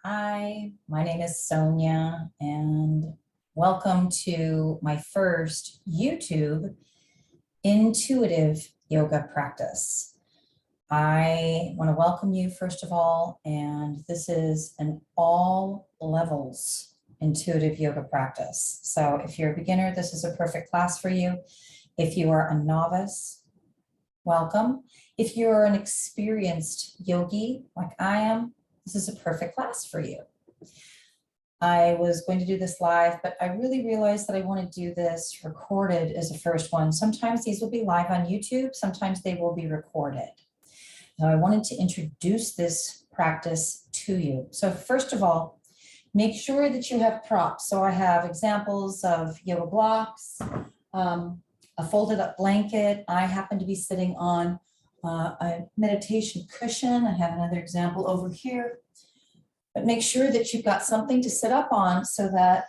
Hi, my name is Sonya, and welcome to my first YouTube intuitive yoga practice. I want to welcome you first of all, and this is an all levels intuitive yoga practice. So if you're a beginner, this is a perfect class for you. If you are a novice, welcome. If you're an experienced yogi like I am, this is a perfect class for you. I was going to do this live, but I really realized that I want to do this recorded as a first one. Sometimes these will be live on YouTube, sometimes they will be recorded. Now I wanted to introduce this practice to you. So first of all, make sure that you have props. So I have examples of yoga blocks, a folded up blanket. I happen to be sitting on a meditation cushion. I have another example over here, but make sure that you've got something to sit up on so that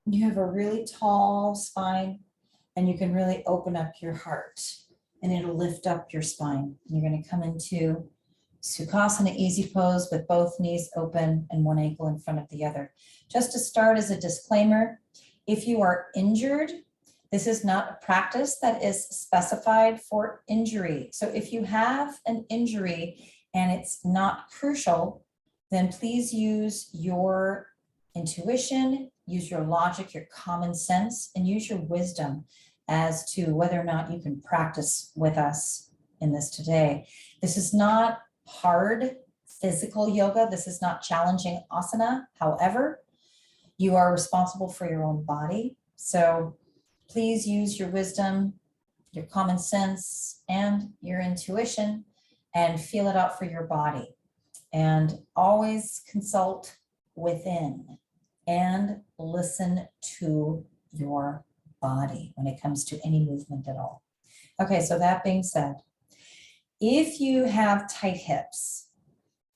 you have a really tall spine and you can really open up your heart and it'll lift up your spine. You're going to come into Sukhasana easy pose with both knees open and one ankle in front of the other. Just to start as a disclaimer, if you are injured, this is not a practice that is specified for injury. So if you have an injury and it's not crucial, then please use your intuition, use your logic, your common sense, and use your wisdom as to whether or not you can practice with us in this today. This is not hard physical yoga. This is not challenging asana. However, you are responsible for your own body. So please use your wisdom, your common sense, and your intuition and feel it out for your body. And always consult within and listen to your body when it comes to any movement at all. Okay, so that being said, if you have tight hips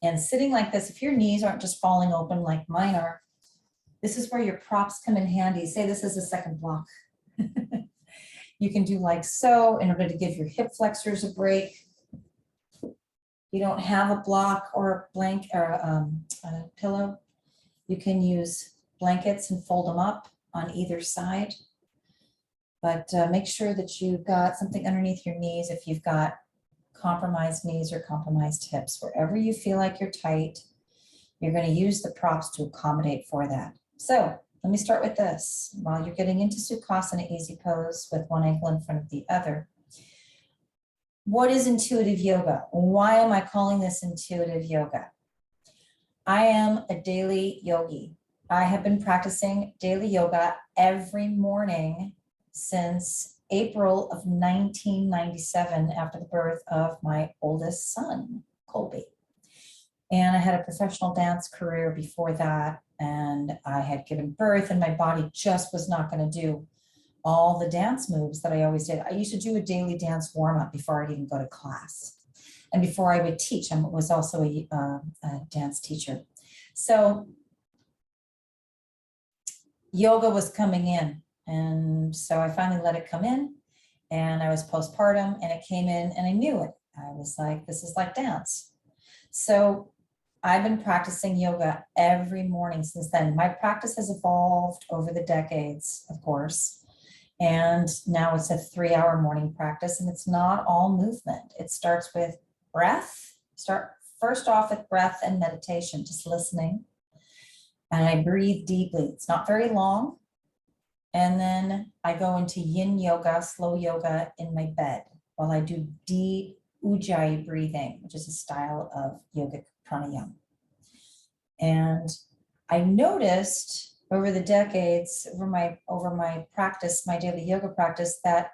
and sitting like this, if your knees aren't just falling open like mine are, this is where your props come in handy. Say this is a second block. You can do like so in order to give your hip flexors a break. You don't have a block or a blanket or a pillow, you can use blankets and fold them up on either side. But make sure that you've got something underneath your knees if you've got compromised knees or compromised hips. Wherever you feel like you're tight, you're going to use the props to accommodate for that. So let me start with this. While you're getting into Sukhasana easy pose with one ankle in front of the other, what is intuitive yoga? Why am I calling this intuitive yoga? I am a daily yogi. I have been practicing daily yoga every morning since April of 1997 after the birth of my oldest son, Colby. And I had a professional dance career before that, and I had given birth and my body just was not going to do all the dance moves that I always did. I used to do a daily dance warm-up before I'd even go to class. And before I would teach, I was also a dance teacher. So yoga was coming in. And so I finally let it come in, and I was postpartum and it came in and I knew it. I was like, this is like dance. So I've been practicing yoga every morning since then. My practice has evolved over the decades, of course. And now it's a 3-hour morning practice, and it's not all movement. It starts with breath. Start first off with breath and meditation, just listening. And I breathe deeply. It's not very long. And then I go into yin yoga, slow yoga in my bed while I do deep ujjayi breathing, which is a style of yogic pranayama. And I noticed over the decades, over my practice, my daily yoga practice, that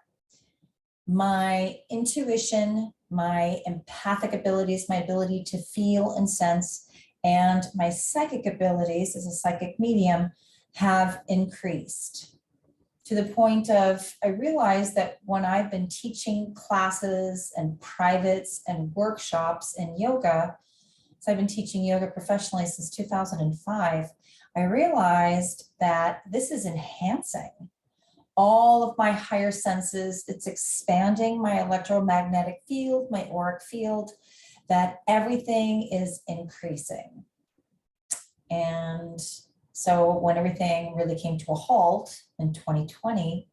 my intuition, my empathic abilities, my ability to feel and sense, and my psychic abilities as a psychic medium have increased to the point of, I realized that when I've been teaching classes and privates and workshops in yoga, so I've been teaching yoga professionally since 2005, I realized that this is enhancing all of my higher senses. It's expanding my electromagnetic field, my auric field, that everything is increasing. And so when everything really came to a halt in 2020,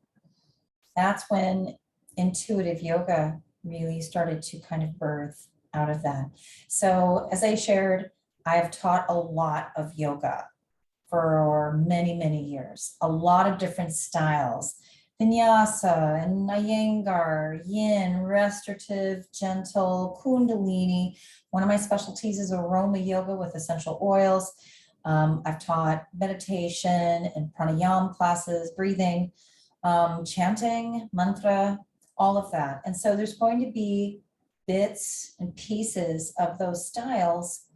that's when intuitive yoga really started to kind of birth out of that. So as I shared, I've taught a lot of yoga for many, many years, a lot of different styles, vinyasa and iyengar, yin, restorative, gentle, kundalini. One of my specialties is aroma yoga with essential oils. I've taught meditation and pranayama classes, breathing, chanting, mantra, all of that. And so there's going to be bits and pieces of those styles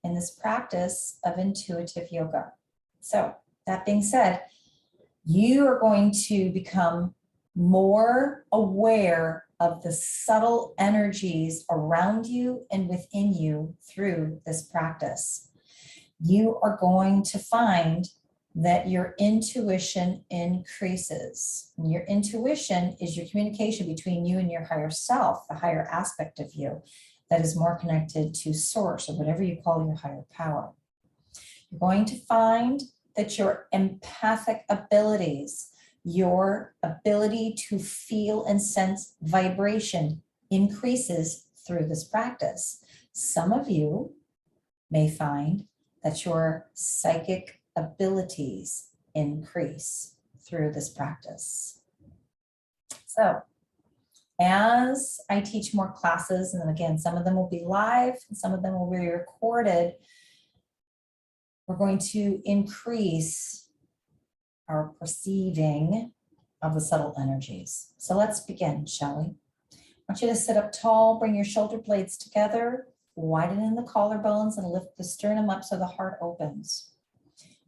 in this practice of intuitive yoga. So that being said, you are going to become more aware of the subtle energies around you and within you through this practice. You are going to find that your intuition increases. And your intuition is your communication between you and your higher self, the higher aspect of you that is more connected to source or whatever you call your higher power. You're going to find that your empathic abilities, your ability to feel and sense vibration increases through this practice. Some of you may find that your psychic abilities increase through this practice. So as I teach more classes, and then again, some of them will be live and some of them will be recorded, we're going to increase our perceiving of the subtle energies. So let's begin, shall we? I want you to sit up tall, bring your shoulder blades together, widen in the collarbones and lift the sternum up so the heart opens.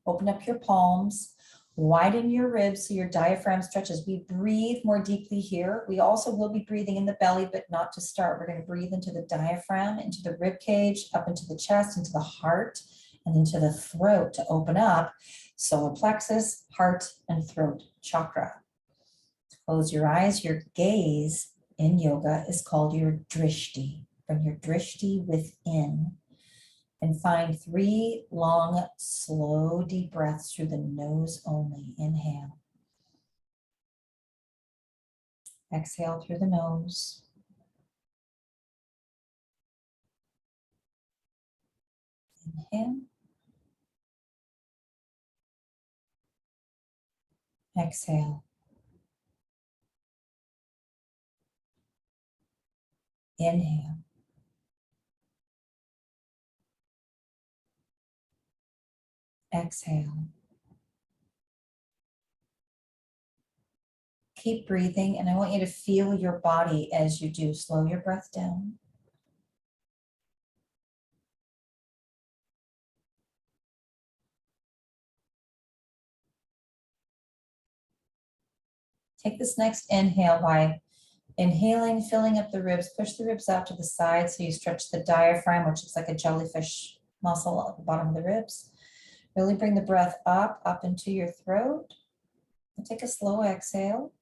Open up your palms, widen your ribs so your diaphragm stretches. We breathe more deeply here. We also will be breathing in the belly, but not to start. We're going to breathe into the diaphragm, into the rib cage, up into the chest, into the heart, and into the throat to open up. Solar plexus, heart, and throat chakra. Close your eyes. Your gaze in yoga is called your drishti. Bring your drishti within and find 3 long, slow, deep breaths through the nose only. Inhale. Exhale through the nose. Inhale. Exhale. Inhale. Exhale. Keep breathing, and I want you to feel your body as you do. Slow your breath down. Take this next inhale by inhaling, filling up the ribs. Push the ribs out to the side so you stretch the diaphragm, which looks like a jellyfish muscle at the bottom of the ribs. Really bring the breath up into your throat. And take a slow exhale.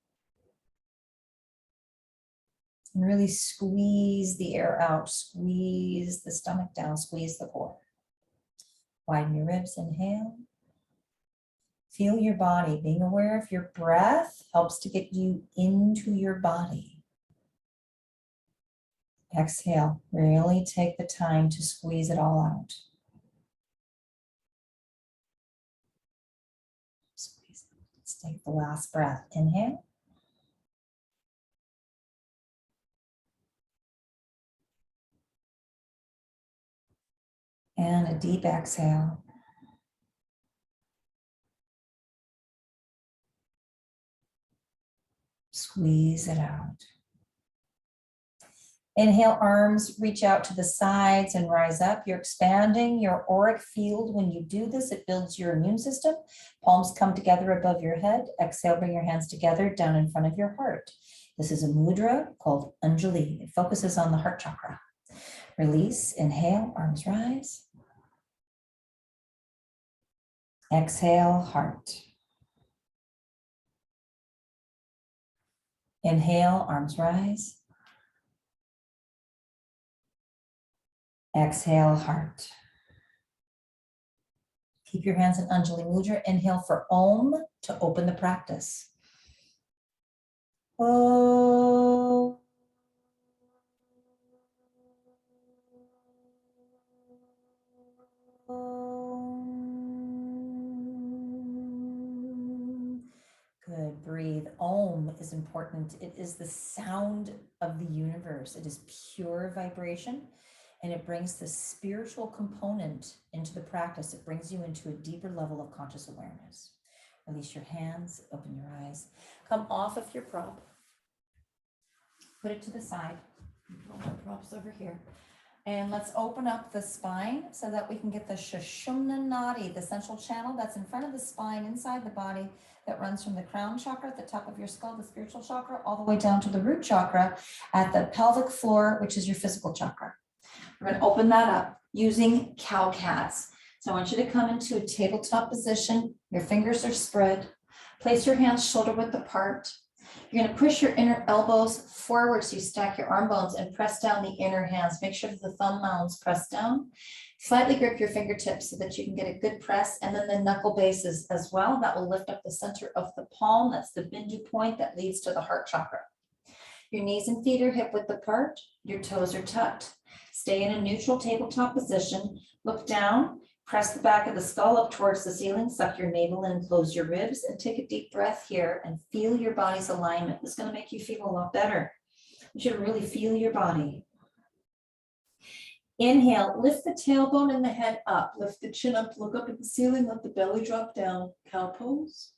And really squeeze the air out. Squeeze the stomach down. Squeeze the core. Widen your ribs. Inhale. Feel your body. Being aware of your breath helps to get you into your body. Exhale. Really take the time to squeeze it all out. Squeeze it. Let's take the last breath. Inhale. And a deep exhale. Squeeze it out. Inhale, arms reach out to the sides and rise up. You're expanding your auric field. When you do this, it builds your immune system. Palms come together above your head. Exhale, bring your hands together down in front of your heart. This is a mudra called Anjali. It focuses on the heart chakra. Release, inhale, arms rise. Exhale, heart. Inhale, arms rise. Exhale, heart. Keep your hands in Anjali Mudra. Inhale for Om to open the practice. Om. Good, breathe. Om is important. It is the sound of the universe. It is pure vibration, and it brings the spiritual component into the practice. It brings you into a deeper level of conscious awareness. Release your hands, open your eyes. Come off of your prop. Put it to the side. Put our props over here. And let's open up the spine so that we can get the Sukhasana Nadi, the central channel that's in front of the spine, inside the body, that runs from the crown chakra at the top of your skull, the spiritual chakra, all the way down to the root chakra at the pelvic floor, which is your physical chakra. We're going to open that up using cow cats. So I want you to come into a tabletop position. Your fingers are spread. Place your hands shoulder width apart. You're going to push your inner elbows forward so you stack your arm bones and press down the inner hands. Make sure that the thumb mounds press down. Slightly grip your fingertips so that you can get a good press, and then the knuckle bases as well. That will lift up the center of the palm. That's the bindu point that leads to the heart chakra. Your knees and feet are hip width apart. Your toes are tucked. Stay in a neutral tabletop position. Look down. Press the back of the skull up towards the ceiling, suck your navel in and close your ribs, and take a deep breath here and feel your body's alignment. It's going to make you feel a lot better. You should really feel your body. Inhale, lift the tailbone and the head up. Lift the chin up, look up at the ceiling, let the belly drop down. Cow pose.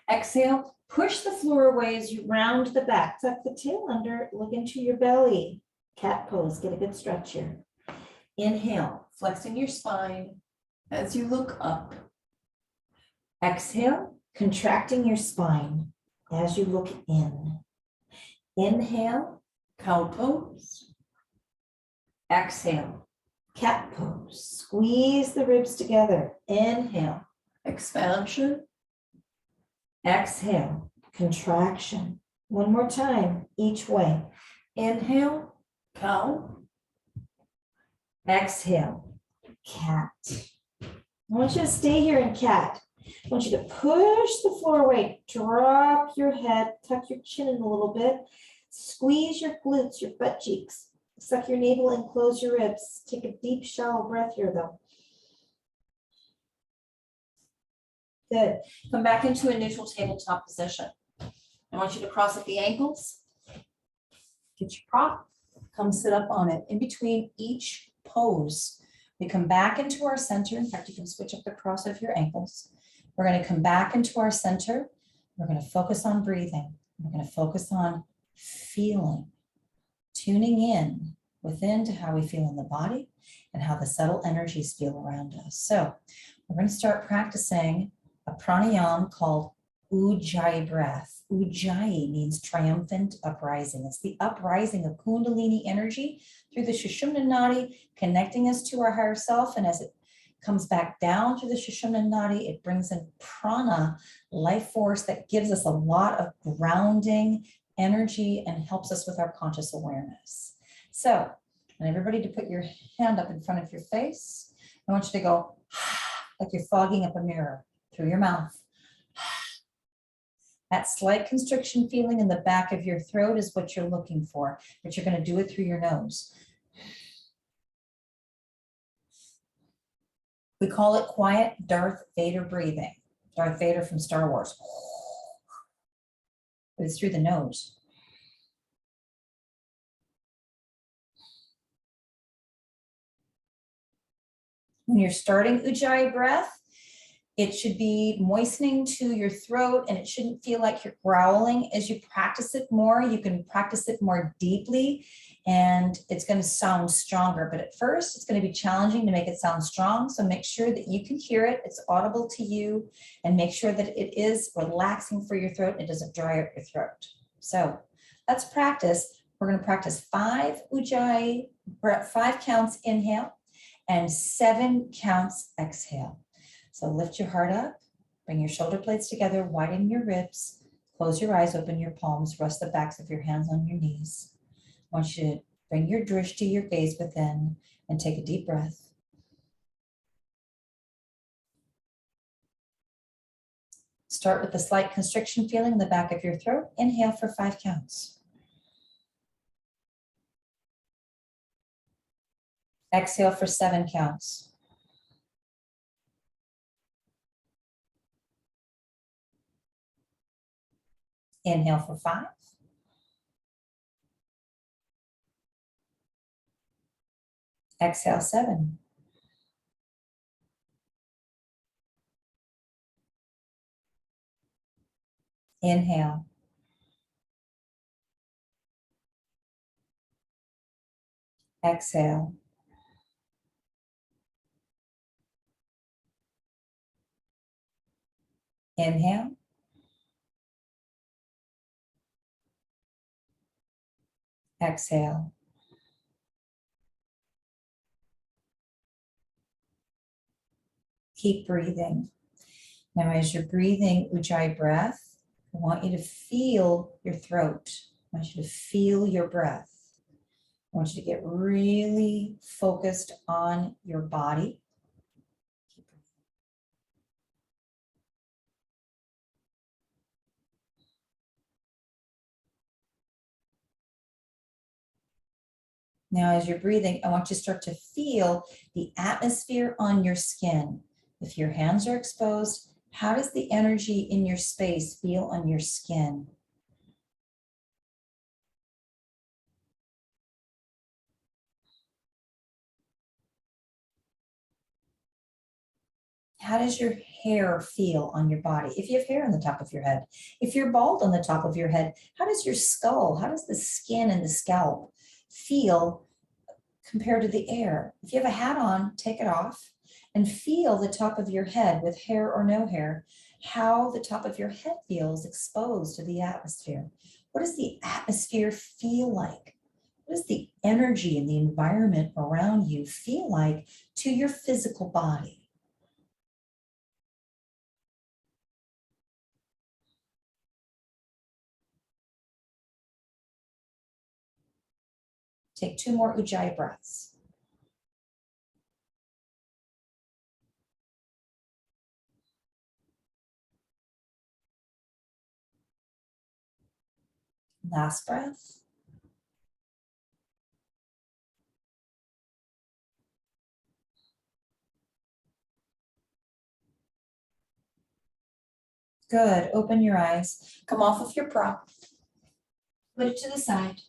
Exhale, push the floor away as you round the back. Tuck the tail under, look into your belly. Cat pose, get a good stretch here. Inhale, flexing your spine as you look up. Exhale, contracting your spine as you look in. Inhale, cow pose. Exhale, cat pose. Squeeze the ribs together. Inhale, expansion. Exhale, contraction. One more time, each way. Inhale, cow. Exhale, cat. I want you to stay here in cat. I want you to push the floor away. Drop your head, tuck your chin in a little bit. Squeeze your glutes, your butt cheeks. Suck your navel and close your ribs. Take a deep, shallow breath here, though. Good. Come back into a neutral tabletop position. I want you to cross at the ankles. Get your prop. Come sit up on it. In between each pose, we come back into our center. In fact, you can switch up the cross of your ankles. We're going to come back into our center. We're going to focus on breathing. We're going to focus on feeling, tuning in within to how we feel in the body and how the subtle energies feel around us. So we're going to start practicing a pranayama called Ujjayi breath. Ujjayi means triumphant uprising. It's the uprising of Kundalini energy through the Sushumna Nadi, connecting us to our higher self. And as it comes back down through the Sushumna Nadi, it brings in prana, life force that gives us a lot of grounding energy and helps us with our conscious awareness. So I want everybody to put your hand up in front of your face. I want you to go like you're fogging up a mirror through your mouth. That slight constriction feeling in the back of your throat is what you're looking for, but you're going to do it through your nose. We call it quiet Darth Vader breathing. Darth Vader from Star Wars. But it's through the nose. When you're starting Ujjayi breath, it should be moistening to your throat and it shouldn't feel like you're growling. As you practice it more, you can practice it more deeply and it's going to sound stronger. But at first, it's going to be challenging to make it sound strong. So make sure that you can hear it, it's audible to you, and make sure that it is relaxing for your throat and it doesn't dry out your throat. So let's practice. We're going to practice 5 Ujjayi, 5 counts inhale and 7 counts exhale. So lift your heart up, bring your shoulder blades together, widen your ribs, close your eyes, open your palms, rest the backs of your hands on your knees. I want you to bring your drishti, your gaze within, and take a deep breath. Start with a slight constriction feeling in the back of your throat. Inhale for 5 counts. Exhale for 7 counts. Inhale for 5. Exhale 7. Inhale. Exhale. Inhale. Exhale. Keep breathing. Now, as you're breathing Ujjayi breath, I want you to feel your throat. I want you to feel your breath. I want you to get really focused on your body. Now, as you're breathing, I want you to start to feel the atmosphere on your skin. If your hands are exposed, how does the energy in your space feel on your skin? How does your hair feel on your body? If you have hair on the top of your head, if you're bald on the top of your head, how does your skull, how does the skin and the scalp feel compared to the air? If you have a hat on, take it off and feel the top of your head with hair or no hair, how the top of your head feels exposed to the atmosphere. What does the atmosphere feel like? What does the energy and the environment around you feel like to your physical body? Take 2 more Ujjayi breaths. Last breath. Good. Open your eyes. Come off of your prop. Put it to the side.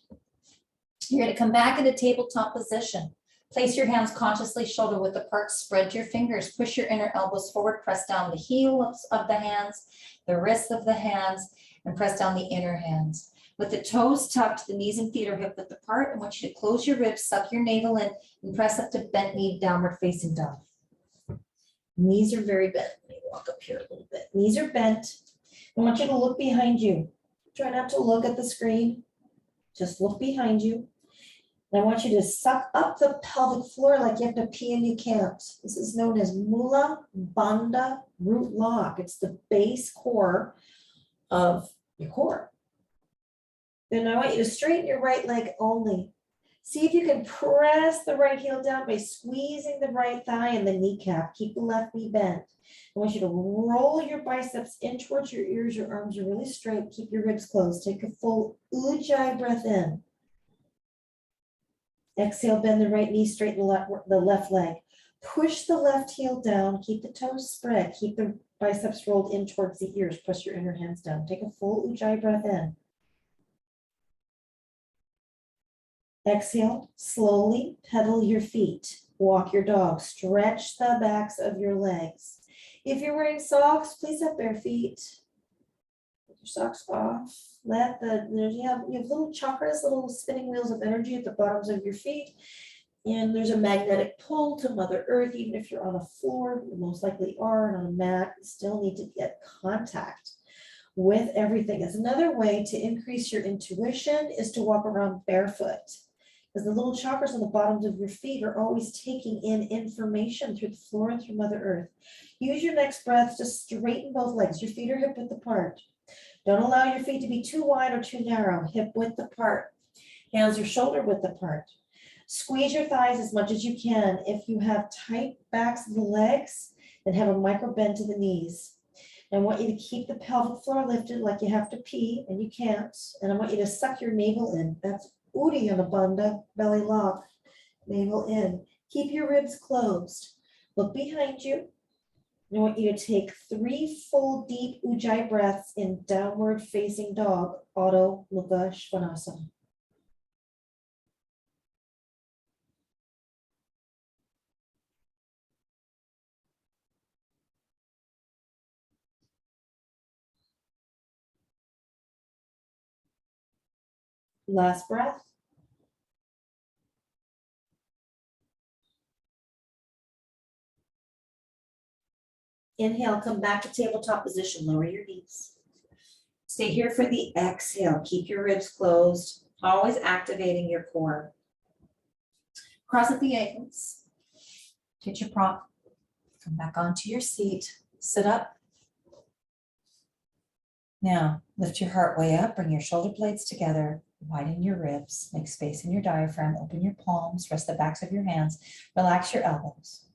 You're going to come back into tabletop position. Place your hands consciously shoulder width apart. Spread your fingers. Push your inner elbows forward. Press down the heels of the hands, the wrists of the hands, and press down the inner hands. With the toes tucked, the knees and feet are hip width apart. I want you to close your ribs, suck your navel in, and press up to bent knee, downward facing dog. Knees are very bent. Let me walk up here a little bit. Knees are bent. I want you to look behind you. Try not to look at the screen. Just look behind you. And I want you to suck up the pelvic floor like you have to pee and you can't. This is known as Mula Bandha root lock. It's the base core of your core. Then I want you to straighten your right leg only. See if you can press the right heel down by squeezing the right thigh and the kneecap. Keep the left knee bent. I want you to roll your biceps in towards your ears. Your arms are really straight. Keep your ribs closed. Take a full Ujjayi breath in. Exhale, bend the right knee, straighten the left leg. Push the left heel down. Keep the toes spread. Keep the biceps rolled in towards the ears. Press your inner hands down. Take a full Ujjayi breath in. Exhale, slowly pedal your feet. Walk your dog. Stretch the backs of your legs. If you're wearing socks, please have bare feet. Put your socks off. You have little chakras, little spinning wheels of energy at the bottoms of your feet. And there's a magnetic pull to Mother Earth. Even if you're on a floor, you most likely are, and on a mat, you still need to get contact with everything. As another way to increase your intuition is to walk around barefoot, because the little chakras on the bottoms of your feet are always taking in information through the floor and through Mother Earth. Use your next breath to straighten both legs. Your feet are hip width apart. Don't allow your feet to be too wide or too narrow. Hip width apart. Hands are shoulder width apart. Squeeze your thighs as much as you can. If you have tight backs of the legs, then have a micro bend to the knees. I want you to keep the pelvic floor lifted like you have to pee and you can't. And I want you to suck your navel in. That's Uddiyana Bandha, belly lock, navel in. Keep your ribs closed. Look behind you. I want you to take 3 full deep Ujjayi breaths in downward facing dog, Adho Mukha Svanasana. Last breath. Inhale, come back to tabletop position, lower your knees. Stay here for the exhale. Keep your ribs closed, always activating your core. Cross at the ankles. Get your prop. Come back onto your seat. Sit up. Now, lift your heart way up. Bring your shoulder blades together. Widen your ribs. Make space in your diaphragm. Open your palms. Rest the backs of your hands. Relax your elbows.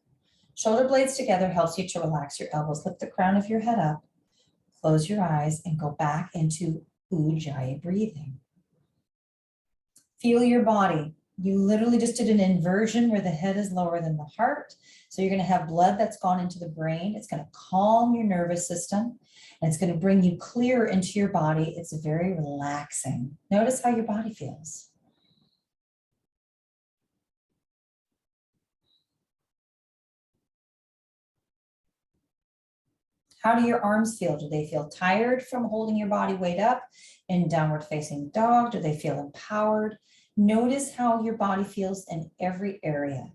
Shoulder blades together helps you to relax your elbows. Lift the crown of your head up. Close your eyes and go back into Ujjayi breathing. Feel your body. You literally just did an inversion where the head is lower than the heart. So you're going to have blood that's gone into the brain. It's going to calm your nervous system and it's going to bring you clearer into your body. It's very relaxing. Notice how your body feels. How do your arms feel? Do they feel tired from holding your body weight up in downward facing dog? Do they feel empowered? Notice how your body feels in every area.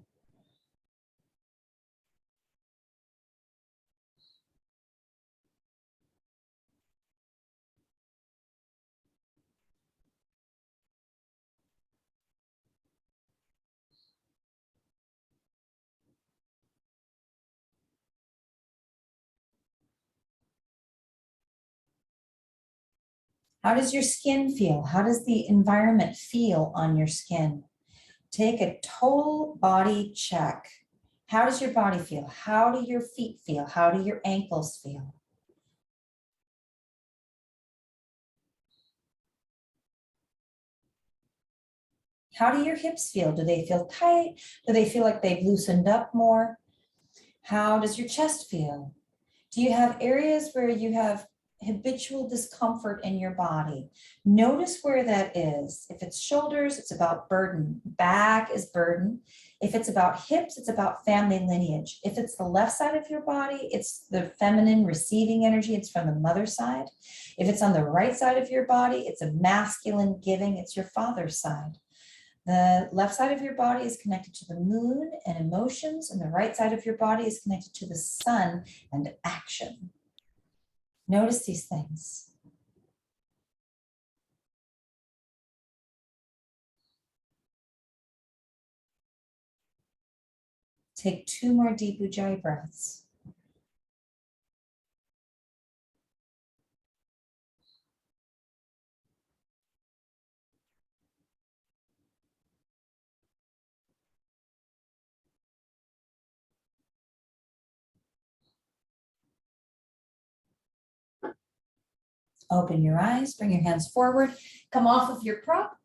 How does your skin feel? How does the environment feel on your skin? Take a total body check. How does your body feel? How do your feet feel? How do your ankles feel? How do your hips feel? Do they feel tight? Do they feel like they've loosened up more? How does your chest feel? Do you have areas where you have habitual discomfort in your body? Notice where that is. If it's shoulders, it's about burden. Back is burden. If it's about hips, it's about family lineage. If it's the left side of your body, it's the feminine receiving energy. It's from the mother side. If it's on the right side of your body, it's a masculine giving. It's your father's side. The left side of your body is connected to the moon and emotions, and the right side of your body is connected to the sun and action. Notice these things. Take 2 more deep Ujjayi breaths. Open your eyes, bring your hands forward, come off of your prop,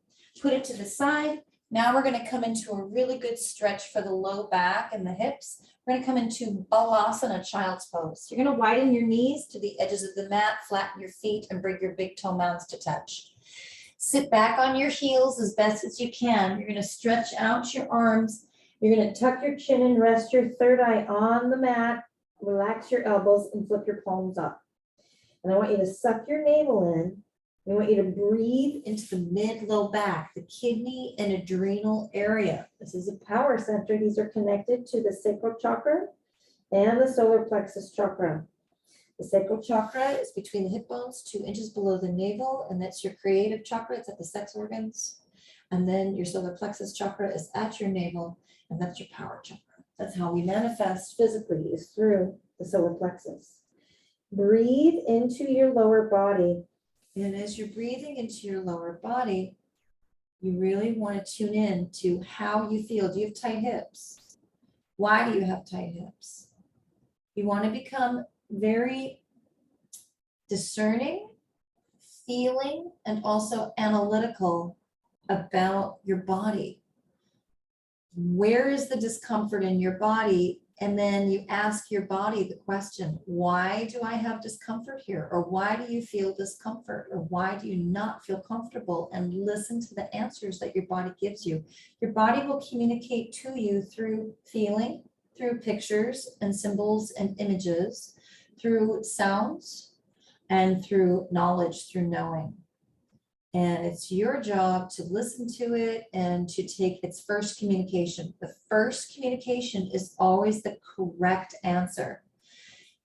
put it to the side. Now we're going to come into a really good stretch for the low back and the hips. We're going to come into Balasana, child's pose. You're going to widen your knees to the edges of the mat, flatten your feet, and bring your big toe mounds to touch. Sit back on your heels as best as you can. You're going to stretch out your arms. You're going to tuck your chin and rest your third eye on the mat. Relax your elbows and flip your palms up. And I want you to suck your navel in. I want you to breathe into the mid-low back, the kidney and adrenal area. This is a power center. These are connected to the sacral chakra and the solar plexus chakra. The sacral chakra is between the hip bones, 2 inches below the navel, and that's your creative chakra. It's at the sex organs. And then your solar plexus chakra is at your navel, and that's your power chakra. That's how we manifest physically, is through the solar plexus. Breathe into your lower body. And as you're breathing into your lower body, you really want to tune in to how you feel. Do you have tight hips? Why do you have tight hips? You want to become very discerning, feeling, and also analytical about your body. Where is the discomfort in your body? And then you ask your body the question, why do I have discomfort here? Or why do you feel discomfort? Or why do you not feel comfortable? And listen to the answers that your body gives you. Your body will communicate to you through feeling, through pictures and symbols and images, through sounds, and through knowledge, through knowing. And it's your job to listen to it and to take its first communication. The first communication is always the correct answer.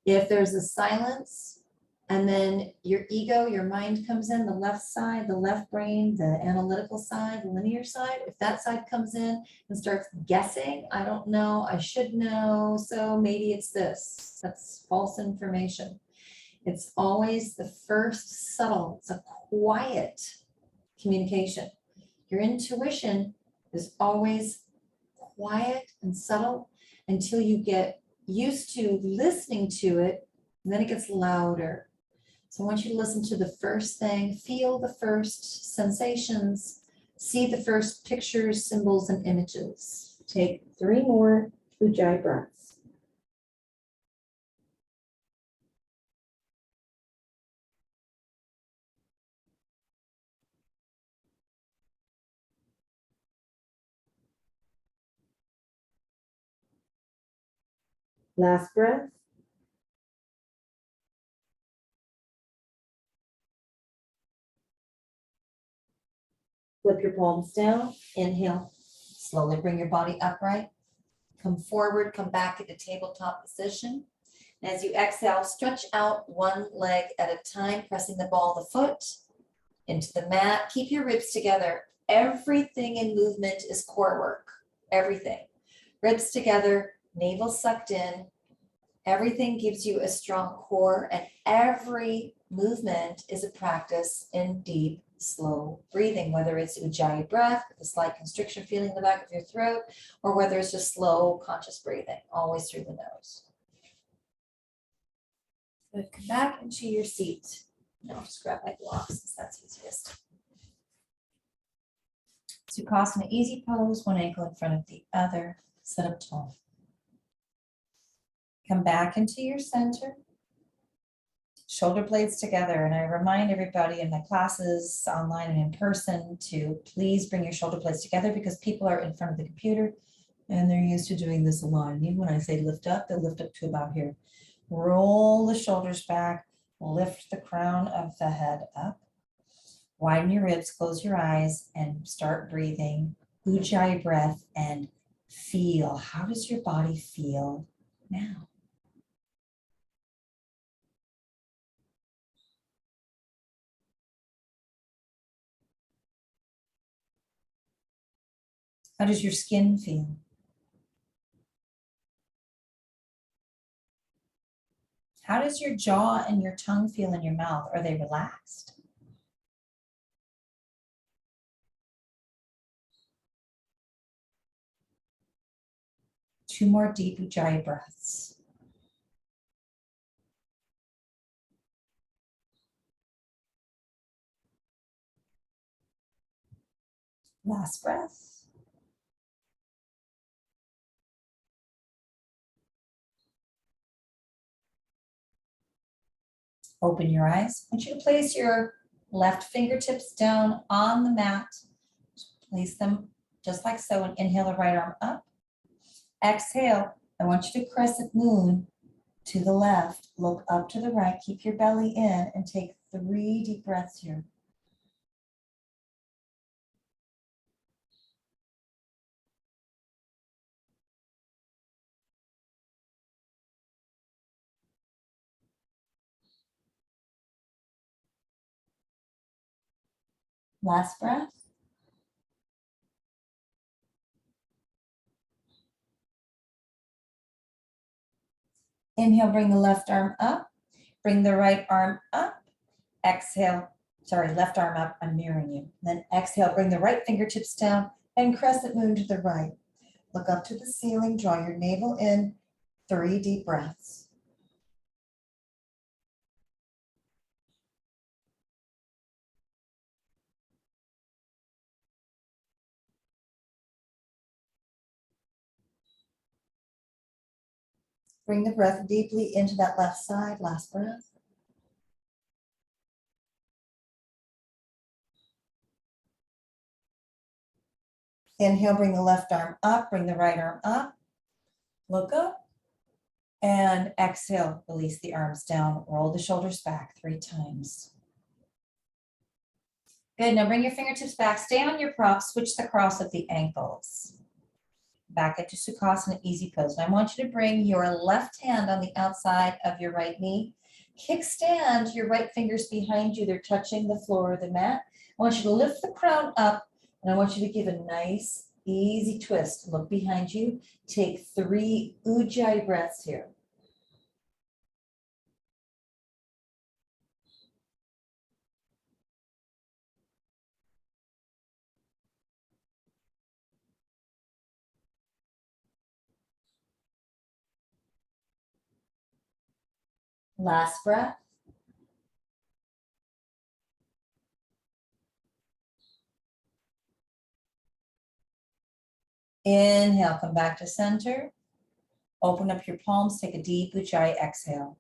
If there's a silence and then your ego, your mind comes in, the left side, the left brain, the analytical side, the linear side, if that side comes in and starts guessing, I don't know, I should know, so maybe it's this. That's false information. It's always the first subtle, it's a quiet communication. Your intuition is always quiet and subtle until you get used to listening to it, and then it gets louder. So I want you to listen to the first thing, feel the first sensations, see the first pictures, symbols, and images. Take 3 more Ujjayi breaths. Last breath. Flip your palms down. Inhale. Slowly bring your body upright. Come forward, come back into tabletop position. And as you exhale, stretch out one leg at a time, pressing the ball of the foot into the mat. Keep your ribs together. Everything in movement is core work. Everything. Ribs together, navel sucked in. Everything gives you a strong core, and every movement is a practice in deep, slow breathing, whether it's Ujjayi breath with a slight constriction feeling in the back of your throat, or whether it's just slow, conscious breathing, always through the nose. Good. Come back into your seat. Now I'll just grab my blocks since that's easiest. Sukhasana, easy pose, one ankle in front of the other, sit up tall. Come back into your center. Shoulder blades together. And I remind everybody in my classes, online and in person, to please bring your shoulder blades together because people are in front of the computer and they're used to doing this a lot. And even when I say lift up, they'll lift up to about here. Roll the shoulders back, lift the crown of the head up. Widen your ribs, close your eyes, and start breathing Ujjayi breath and feel. How does your body feel now? How does your skin feel? How does your jaw and your tongue feel in your mouth? Are they relaxed? Two more deep Ujjayi breaths. Last breath. Open your eyes. I want you to place your left fingertips down on the mat. Place them just like so and inhale the right arm up. Exhale. I want you to crescent moon to the left. Look up to the right. Keep your belly in and take 3 deep breaths here. Last breath. Inhale, bring the left arm up. Bring the right arm up. Exhale, sorry, left arm up, I'm mirroring you. Then exhale, bring the right fingertips down and crescent moon to the right. Look up to the ceiling, draw your navel in, 3 deep breaths. Bring the breath deeply into that left side. Last breath. Inhale, bring the left arm up, bring the right arm up. Look up. And exhale, release the arms down. Roll the shoulders back 3 times. Good, now bring your fingertips back. Stay on your prop, switch the cross of the ankles. Back into Sukhasana, easy pose. And I want you to bring your left hand on the outside of your right knee. Kickstand your right fingers behind you. They're touching the floor of the mat. I want you to lift the crown up, and I want you to give a nice, easy twist. Look behind you. Take 3 ujjayi breaths here. Last breath. Inhale, come back to center. Open up your palms, take a deep ujjayi exhale.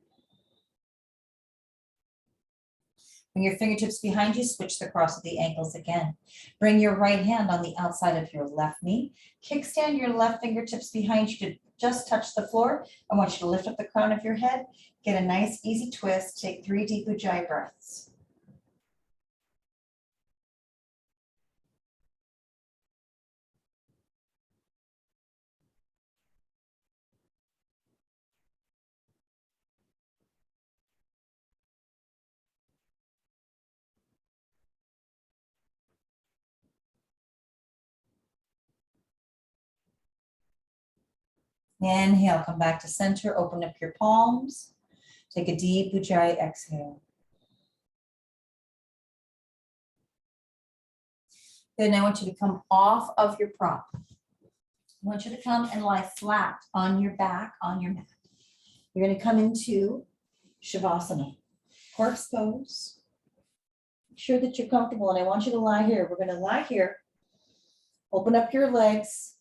Bring your fingertips behind you, switch the cross of the ankles again. Bring your right hand on the outside of your left knee. Kickstand your left fingertips behind you to just touch the floor. I want you to lift up the crown of your head. Get a nice, easy twist. Take 3 deep ujjayi breaths. Inhale, come back to center. Open up your palms. Take a deep ujjayi exhale. Good, now I want you to come off of your prop. I want you to come and lie flat on your back, on your mat. You're going to come into Shavasana, corpse pose. Make sure that you're comfortable, and I want you to lie here. We're going to lie here. Open up your legs.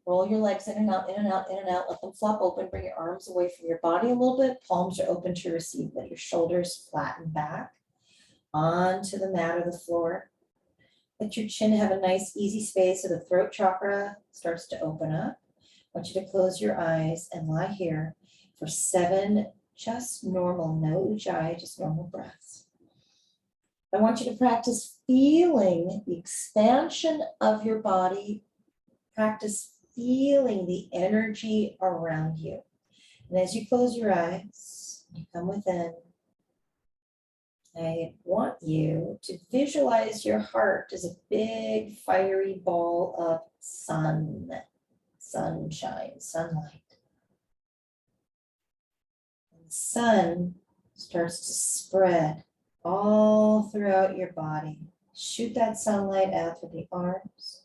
Roll your legs in and out, in and out, in and out. Let them flop open. Bring your arms away from your body a little bit. Palms are open to receive. Let your shoulders flatten back onto the mat or the floor. Let your chin have a nice, easy space so the throat chakra starts to open up. I want you to close your eyes and lie here for 7 just normal, no ujjayi, just normal breaths. I want you to practice feeling the expansion of your body. Practice feeling the energy around you. And as you close your eyes, you come within, I want you to visualize your heart as a big fiery ball of sunshine, sunlight. And the sun starts to spread all throughout your body. Shoot that sunlight out through the arms.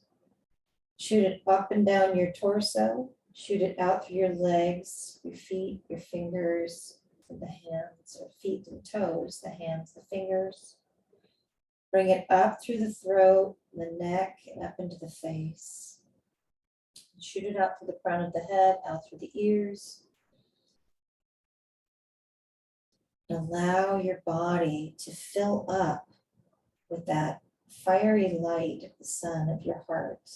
Shoot it up and down your torso. Shoot it out through your legs, your feet, your fingers, and the hands, or feet and toes, the hands, the fingers. Bring it up through the throat, the neck, and up into the face. Shoot it out through the crown of the head, out through the ears. Allow your body to fill up with that fiery light of the sun of your heart.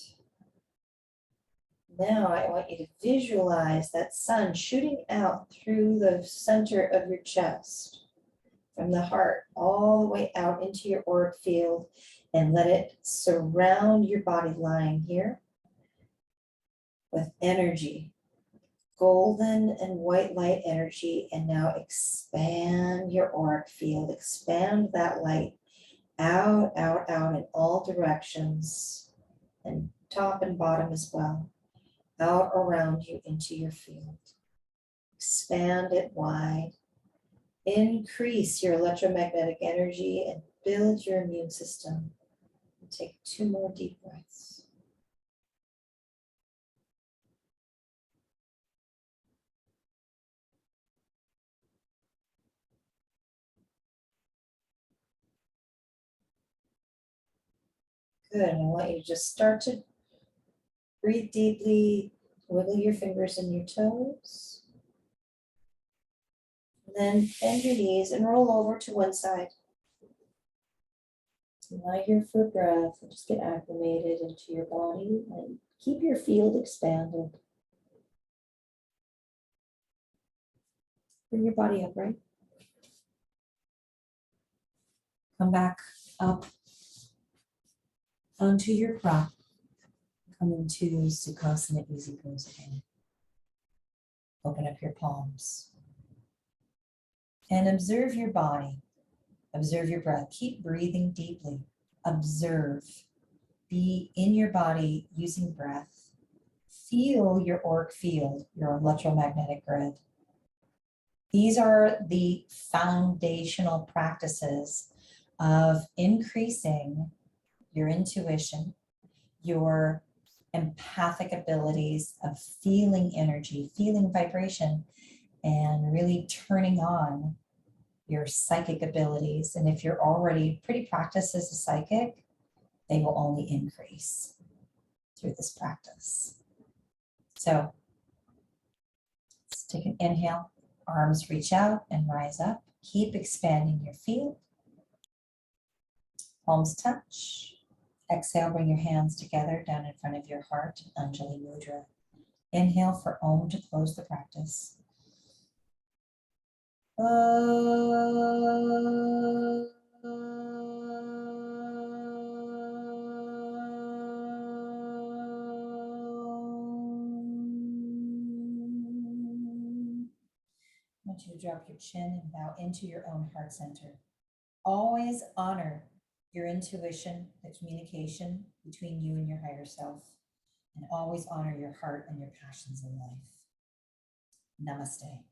Now I want you to visualize that sun shooting out through the center of your chest, from the heart all the way out into your auric field, and let it surround your body lying here with energy, golden and white light energy. And now expand your auric field, expand that light out, out, out in all directions, and top and bottom as well. Out around you into your field. Expand it wide. Increase your electromagnetic energy and build your immune system. And take 2 more deep breaths. Good. And I want you to just start to breathe deeply. Wiggle your fingers and your toes. then bend your knees and roll over to one side. Lie here for a breath and just get acclimated into your body and keep your field expanded. Bring your body upright. Come back up onto your prop. Come into Sukhasana easy pose again. Open up your palms. And observe your body. Observe your breath. Keep breathing deeply. Observe. Be in your body using breath. Feel your auric field, your electromagnetic grid. These are the foundational practices of increasing your intuition, your empathic abilities of feeling energy, feeling vibration, and really turning on your psychic abilities. And if you're already pretty practiced as a psychic, they will only increase through this practice. So let's take an inhale, arms reach out and rise up. Keep expanding your field. Palms touch. Exhale, bring your hands together down in front of your heart, Anjali Mudra. Inhale for Om to close the practice. I want you to drop your chin and bow into your own heart center. Always honor your intuition, the communication between you and your higher self, and always honor your heart and your passions in life. Namaste.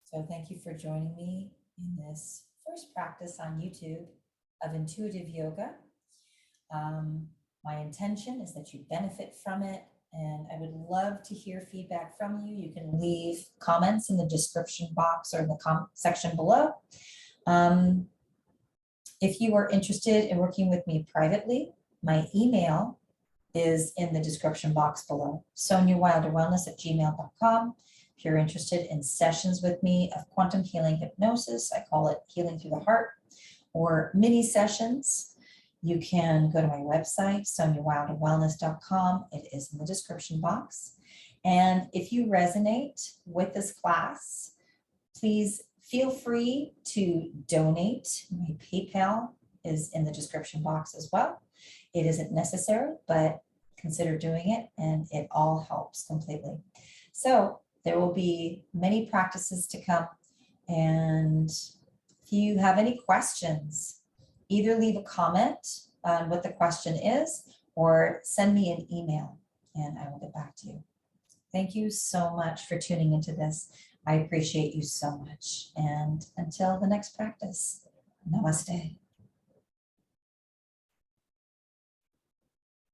So thank you for joining me in this first practice on YouTube of intuitive yoga. My intention is that you benefit from it, and I would love to hear feedback from you. You can leave comments in the description box or in the comment section below. If you are interested in working with me privately, my email is in the description box below, sonyawilderwellness@gmail.com. If you're interested in sessions with me of quantum healing hypnosis, I call it Healing Through the Heart, or mini sessions, you can go to my website, sonyawilderwellness.com. It is in the description box. And if you resonate with this class, please feel free to donate. My PayPal is in the description box as well. It isn't necessary, but consider doing it, and it all helps completely. So there will be many practices to come. And if you have any questions, either leave a comment on what the question is or send me an email and I will get back to you. Thank you so much for tuning into this. I appreciate you so much. And until the next practice, namaste.